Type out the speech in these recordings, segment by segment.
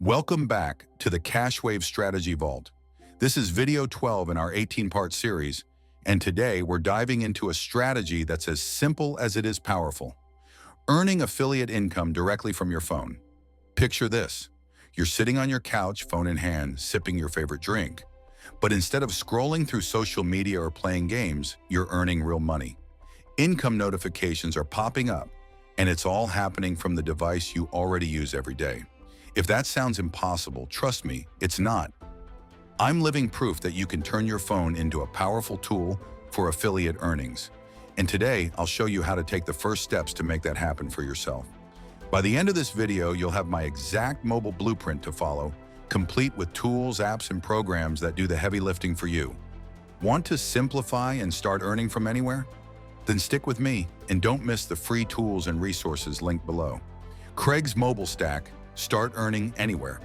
Welcome back to the CashWave Strategy Vault. This is video 12 in our 18-part series, and today we're diving into a strategy that's as simple as it is powerful. Earning affiliate income directly from your phone. Picture this. You're sitting on your couch, phone in hand, sipping your favorite drink. But instead of scrolling through social media or playing games, you're earning real money. Income notifications are popping up, and it's all happening from the device you already use every day. If that sounds impossible, trust me, it's not. I'm living proof that you can turn your phone into a powerful tool for affiliate earnings. And today, I'll show you how to take the first steps to make that happen for yourself. By the end of this video, you'll have my exact mobile blueprint to follow, complete with tools, apps, and programs that do the heavy lifting for you. Want to simplify and start earning from anywhere? Then stick with me and don't miss the free tools and resources linked below. Craig's Mobile Stack. Start earning anywhere.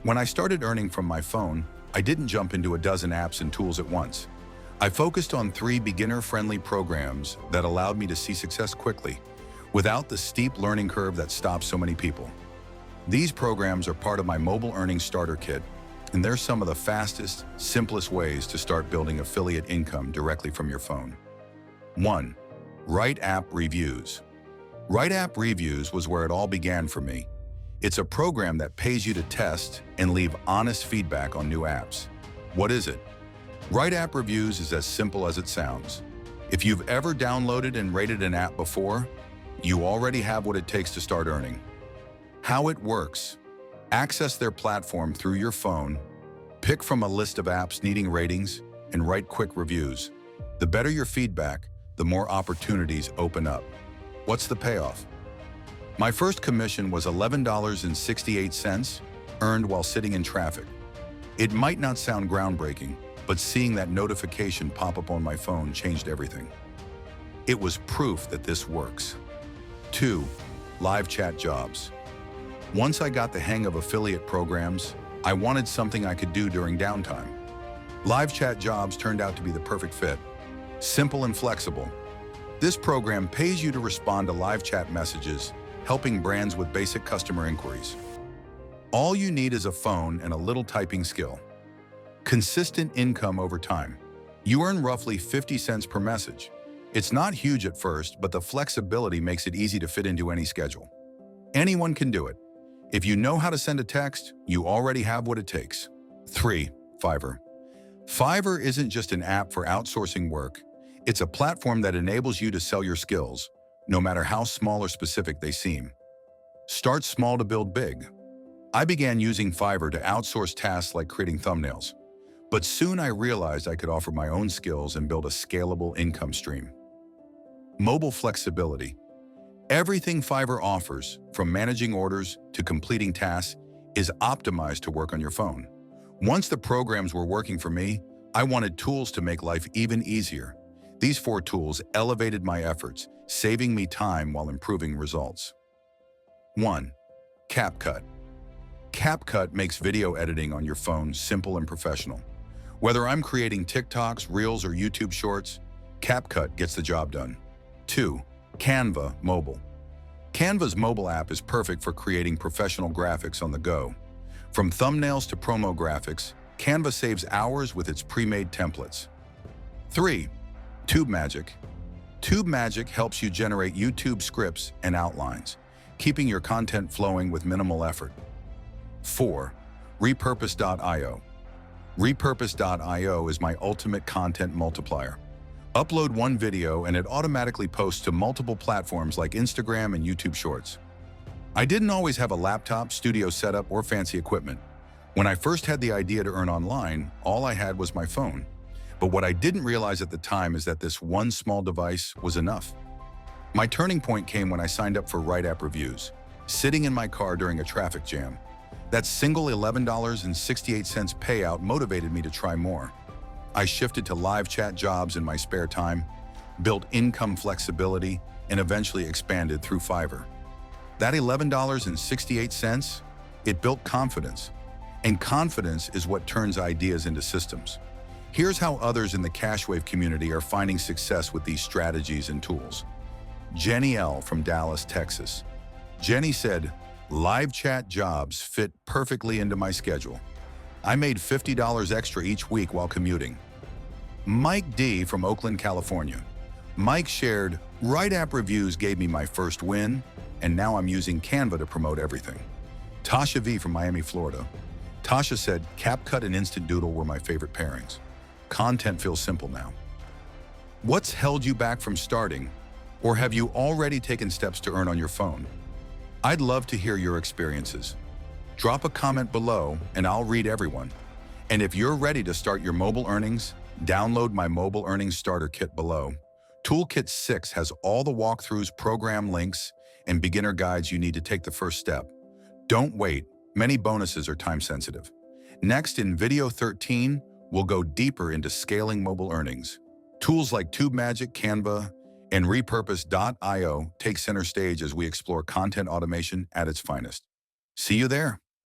When I started earning from my phone, I didn't jump into a dozen apps and tools at once. I focused on 3 beginner-friendly programs that allowed me to see success quickly, without the steep learning curve that stops so many people. These programs are part of my Mobile Earnings Starter Kit, and they're some of the fastest, simplest ways to start building affiliate income directly from your phone. 1. WriteAppReviews. WriteAppReviews was where it all began for me. It's a program that pays you to test and leave honest feedback on new apps. What is it? WriteAppReviews is as simple as it sounds. If you've ever downloaded and rated an app before, you already have what it takes to start earning. How it works: access their platform through your phone, pick from a list of apps needing ratings, and write quick reviews. The better your feedback, the more opportunities open up. What's the payoff? My first commission was $11.68, earned while sitting in traffic. It might not sound groundbreaking, but seeing that notification pop up on my phone changed everything. It was proof that this works. 2. Live chat jobs. Once I got the hang of affiliate programs, I wanted something I could do during downtime. Live chat jobs turned out to be the perfect fit. Simple and flexible. This program pays you to respond to live chat messages, helping brands with basic customer inquiries. All you need is a phone and a little typing skill. Consistent income over time. You earn roughly 50 cents per message. It's not huge at first, but the flexibility makes it easy to fit into any schedule. Anyone can do it. If you know how to send a text, you already have what it takes. 3. Fiverr. Fiverr isn't just an app for outsourcing work. It's a platform that enables you to sell your skills, no matter how small or specific they seem. Start small to build big. I began using Fiverr to outsource tasks like creating thumbnails, but soon I realized I could offer my own skills and build a scalable income stream. Mobile flexibility. Everything Fiverr offers, from managing orders to completing tasks, is optimized to work on your phone. Once the programs were working for me, I wanted tools to make life even easier. These 4 tools elevated my efforts, saving me time while improving results. 1. CapCut. CapCut makes video editing on your phone simple and professional. Whether I'm creating TikToks, Reels, or YouTube Shorts, CapCut gets the job done. 2. Canva Mobile. Canva's mobile app is perfect for creating professional graphics on the go. From thumbnails to promo graphics, Canva saves hours with its pre-made templates. 3. TubeMagic. TubeMagic helps you generate YouTube scripts and outlines, keeping your content flowing with minimal effort. 4. Repurpose.io. Repurpose.io is my ultimate content multiplier. Upload one video and it automatically posts to multiple platforms like Instagram and YouTube Shorts. I didn't always have a laptop, studio setup, or fancy equipment. When I first had the idea to earn online, all I had was my phone. But what I didn't realize at the time is that this one small device was enough. My turning point came when I signed up for WriteAppReviews, sitting in my car during a traffic jam. That single $11.68 payout motivated me to try more. I shifted to live chat jobs in my spare time, built income flexibility, and eventually expanded through Fiverr. That $11.68, it built confidence. And confidence is what turns ideas into systems. Here's how others in the CashWave community are finding success with these strategies and tools. Jenny L. from Dallas, Texas. Jenny said, Live chat jobs fit perfectly into my schedule. I made $50 extra each week while commuting. Mike D. from Oakland, California. Mike shared, WriteAppReviews gave me my first win, and now I'm using Canva to promote everything. Tasha V. from Miami, Florida. Tasha said, CapCut and Instant Doodle were my favorite pairings. Content feels simple now. What's held you back from starting? Or have you already taken steps to earn on your phone? I'd love to hear your experiences. Drop a comment below and I'll read everyone. And if you're ready to start your mobile earnings, download my Mobile Earnings Starter Kit below. Toolkit 6 has all the walkthroughs, program links, and beginner guides you need to take the first step. Don't wait, many bonuses are time-sensitive. Next, in video 13, we'll go deeper into scaling mobile earnings. Tools like TubeMagic, Canva, and Repurpose.io take center stage as we explore content automation at its finest. See you there.